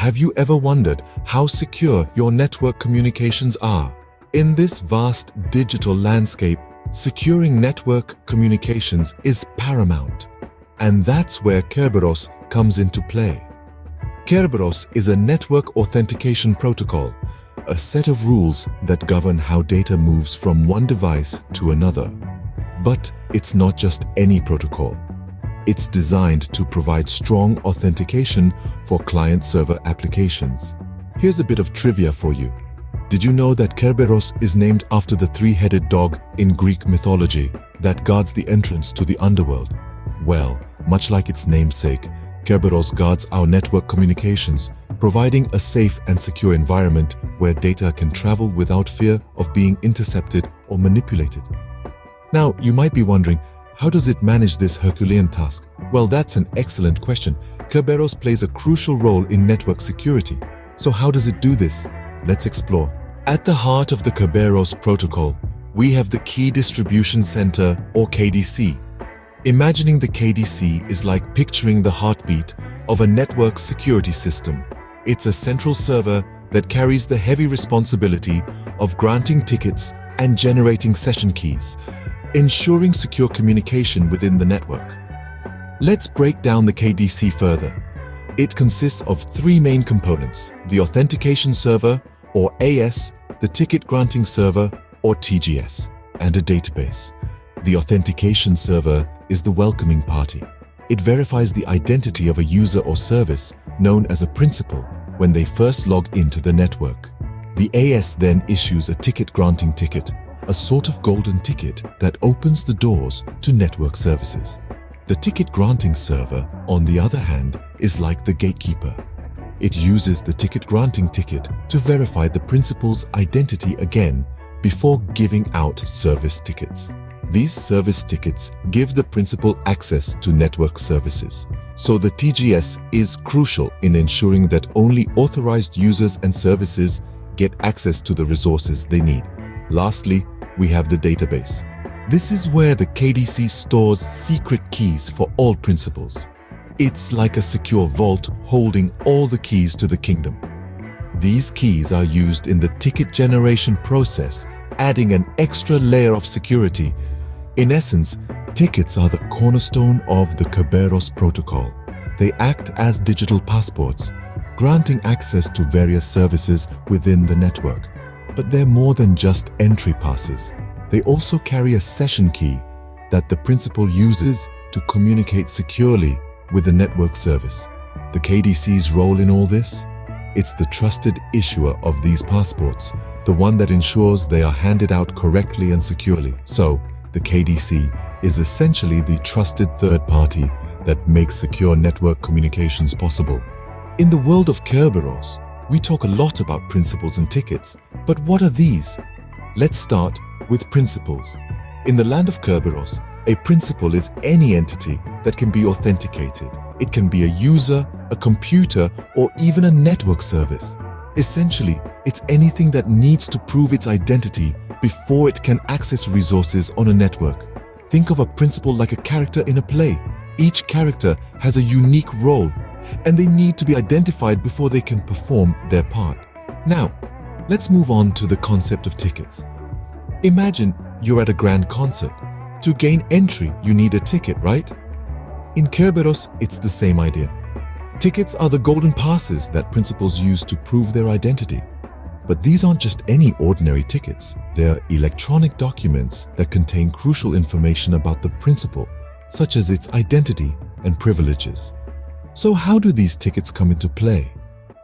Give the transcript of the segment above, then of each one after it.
have you ever wondered how secure your network communications are? In this vast digital landscape, securing network communications is paramount. And that's where Kerberos comes into play. Kerberos is a network authentication protocol, a set of rules that govern how data moves from one device to another. But it's not just any protocol. It's designed to provide strong authentication for client-server applications. Here's a bit of trivia for you. Did you know that Kerberos is named after the three-headed dog in Greek mythology that guards the entrance to the underworld? Well, much like its namesake, Kerberos guards our network communications, providing a safe and secure environment where data can travel without fear of being intercepted or manipulated. Now, you might be wondering, how does it manage this Herculean task? Well, that's an excellent question. Kerberos plays a crucial role in network security. So how does it do this? Let's explore. At the heart of the Kerberos protocol, we have the Key Distribution Center, or KDC. Imagining the KDC is like picturing the heartbeat of a network security system. It's a central server that carries the heavy responsibility of granting tickets and generating session keys, ensuring secure communication within the network. Let's break down the KDC further. It consists of three main components: the Authentication Server, or AS, the Ticket Granting Server, or TGS, and a database. The Authentication Server is the welcoming party. It verifies the identity of a user or service, known as a principal, when they first log into the network. The AS then issues a ticket granting ticket, a sort of golden ticket that opens the doors to network services. The ticket granting server, on the other hand, is like the gatekeeper. It uses the ticket granting ticket to verify the principal's identity again before giving out service tickets. These service tickets give the principal access to network services. So the TGS is crucial in ensuring that only authorized users and services get access to the resources they need. Lastly, we have the database. This is where the KDC stores secret keys for all principals. It's like a secure vault holding all the keys to the kingdom. These keys are used in the ticket generation process, adding an extra layer of security. In essence, tickets are the cornerstone of the Kerberos protocol. They act as digital passports, granting access to various services within the network. But they're more than just entry passes. They also carry a session key that the principal uses to communicate securely with the network service. The KDC's role in all this? It's the trusted issuer of these passports, the one that ensures they are handed out correctly and securely. So, the KDC is essentially the trusted third party that makes secure network communications possible. In the world of Kerberos, we talk a lot about principals and tickets, but what are these? Let's start with principals. In the land of Kerberos, a principal is any entity that can be authenticated. It can be a user, a computer, or even a network service. Essentially, it's anything that needs to prove its identity before it can access resources on a network. Think of a principal like a character in a play. Each character has a unique role, and they need to be identified before they can perform their part. Now, let's move on to the concept of tickets. Imagine you're at a grand concert. To gain entry, you need a ticket, right? In Kerberos, it's the same idea. Tickets are the golden passes that principals use to prove their identity. But these aren't just any ordinary tickets. They're electronic documents that contain crucial information about the principal, such as its identity and privileges. So how do these tickets come into play?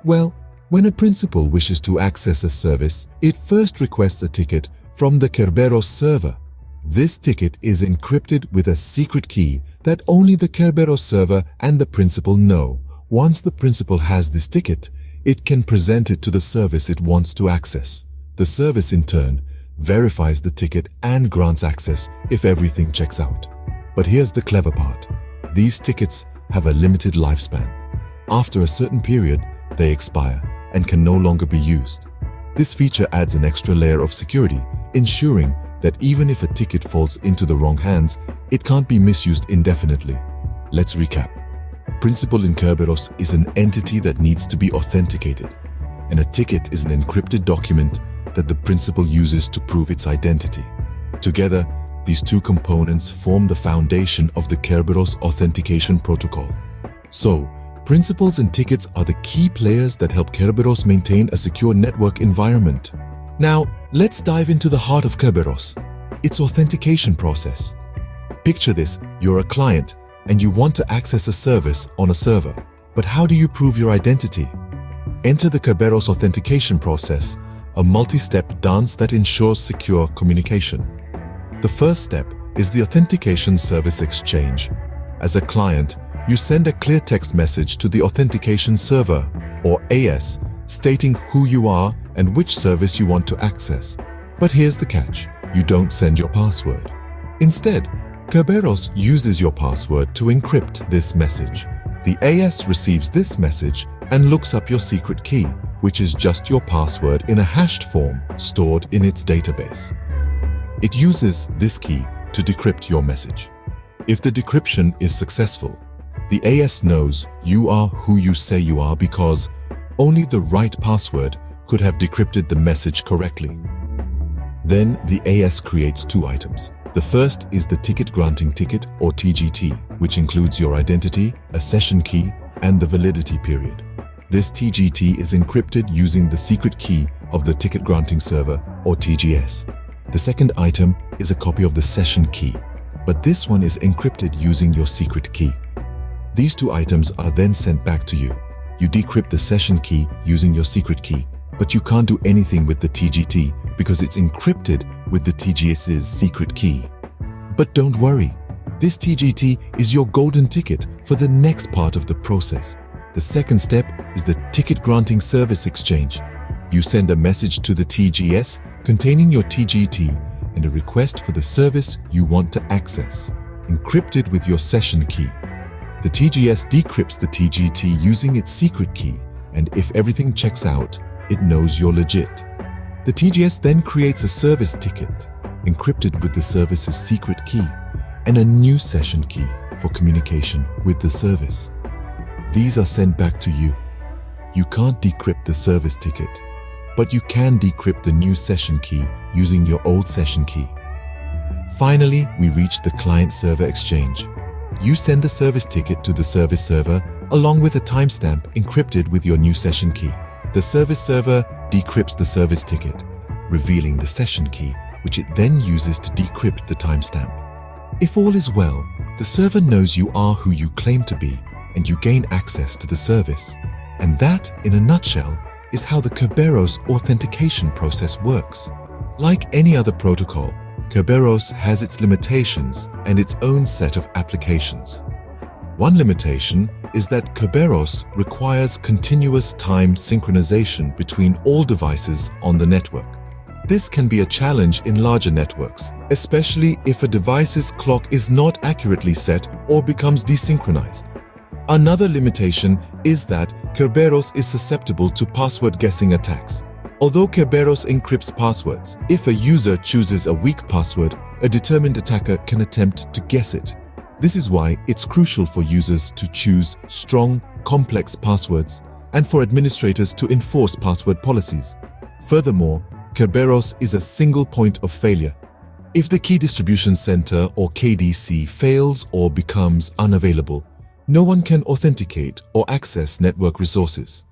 Well, when a principal wishes to access a service, it first requests a ticket from the Kerberos server. This ticket is encrypted with a secret key that only the Kerberos server and the principal know. Once the principal has this ticket, it can present it to the service it wants to access. The service, in turn, verifies the ticket and grants access if everything checks out. But here's the clever part. These tickets have a limited lifespan. After a certain period, they expire and can no longer be used. This feature adds an extra layer of security, ensuring that even if a ticket falls into the wrong hands, it can't be misused indefinitely. Let's recap. A principal in Kerberos is an entity that needs to be authenticated, and a ticket is an encrypted document that the principal uses to prove its identity. Together, these two components form the foundation of the Kerberos Authentication Protocol. So, principals and tickets are the key players that help Kerberos maintain a secure network environment. Now, let's dive into the heart of Kerberos, its authentication process. Picture this: you're a client and you want to access a service on a server. But how do you prove your identity? Enter the Kerberos authentication process, a multi-step dance that ensures secure communication. The first step is the Authentication Service Exchange. As a client, you send a clear text message to the Authentication Server, or AS, stating who you are and which service you want to access. But here's the catch: you don't send your password. Instead, Kerberos uses your password to encrypt this message. The AS receives this message and looks up your secret key, which is just your password in a hashed form stored in its database. It uses this key to decrypt your message. If the decryption is successful, the AS knows you are who you say you are because only the right password could have decrypted the message correctly. Then the AS creates two items. The first is the ticket granting ticket, or TGT, which includes your identity, a session key, and the validity period. This TGT is encrypted using the secret key of the ticket granting server, or TGS. The second item is a copy of the session key, but this one is encrypted using your secret key. These two items are then sent back to you. You decrypt the session key using your secret key, but you can't do anything with the TGT because it's encrypted with the TGS's secret key. But don't worry, this TGT is your golden ticket for the next part of the process. The second step is the Ticket Granting Service Exchange. You send a message to the TGS containing your TGT and a request for the service you want to access, encrypted with your session key. The TGS decrypts the TGT using its secret key, and if everything checks out, it knows you're legit. The TGS then creates a service ticket, encrypted with the service's secret key, and a new session key for communication with the service. These are sent back to you. You can't decrypt the service ticket, but you can decrypt the new session key using your old session key. Finally, we reach the client-server exchange. You send the service ticket to the service server along with a timestamp encrypted with your new session key. The service server decrypts the service ticket, revealing the session key, which it then uses to decrypt the timestamp. If all is well, the server knows you are who you claim to be, and you gain access to the service. And that, in a nutshell, is how the Kerberos authentication process works. Like any other protocol, Kerberos has its limitations and its own set of applications. One limitation is that Kerberos requires continuous time synchronization between all devices on the network. This can be a challenge in larger networks, especially if a device's clock is not accurately set or becomes desynchronized. Another limitation is that Kerberos is susceptible to password guessing attacks. Although Kerberos encrypts passwords, if a user chooses a weak password, a determined attacker can attempt to guess it. This is why it's crucial for users to choose strong, complex passwords and for administrators to enforce password policies. Furthermore, Kerberos is a single point of failure. If the Key Distribution Center, or KDC, fails or becomes unavailable, no one can authenticate or access network resources.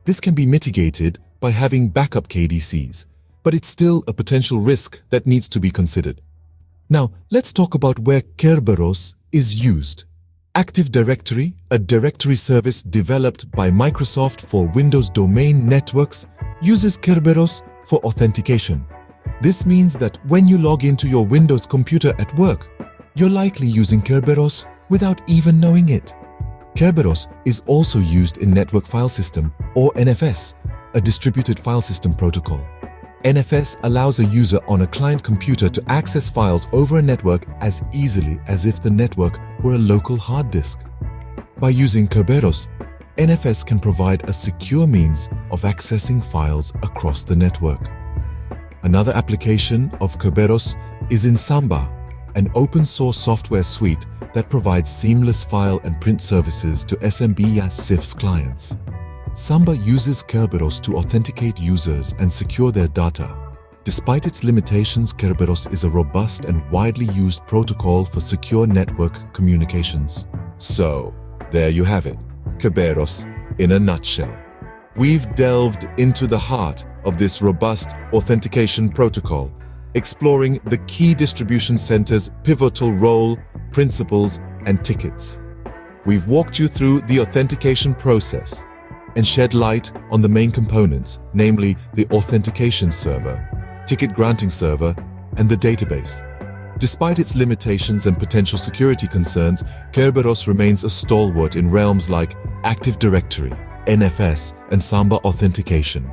This can be mitigated by having backup KDCs, but it's still a potential risk that needs to be considered. Now, let's talk about where Kerberos is used. Active Directory, a directory service developed by Microsoft for Windows domain networks, uses Kerberos for authentication. This means that when you log into your Windows computer at work, you're likely using Kerberos without even knowing it. Kerberos is also used in Network File System, or NFS, a distributed file system protocol. NFS allows a user on a client computer to access files over a network as easily as if the network were a local hard disk. By using Kerberos, NFS can provide a secure means of accessing files across the network. Another application of Kerberos is in Samba, an open-source software suite that provides seamless file and print services to SMB CIFS clients. Samba uses Kerberos to authenticate users and secure their data. Despite its limitations, Kerberos is a robust and widely used protocol for secure network communications. So, there you have it, Kerberos in a nutshell. We've delved into the heart of this robust authentication protocol, exploring the key distribution center's pivotal role, principles, and tickets. We've walked you through the authentication process and shed light on the main components, namely the authentication server, ticket granting server, and the database. Despite its limitations and potential security concerns, Kerberos remains a stalwart in realms like Active Directory, NFS, and Samba authentication.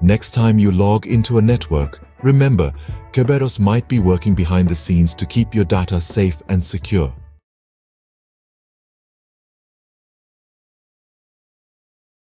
Next time you log into a network, remember, Kerberos might be working behind the scenes to keep your data safe and secure.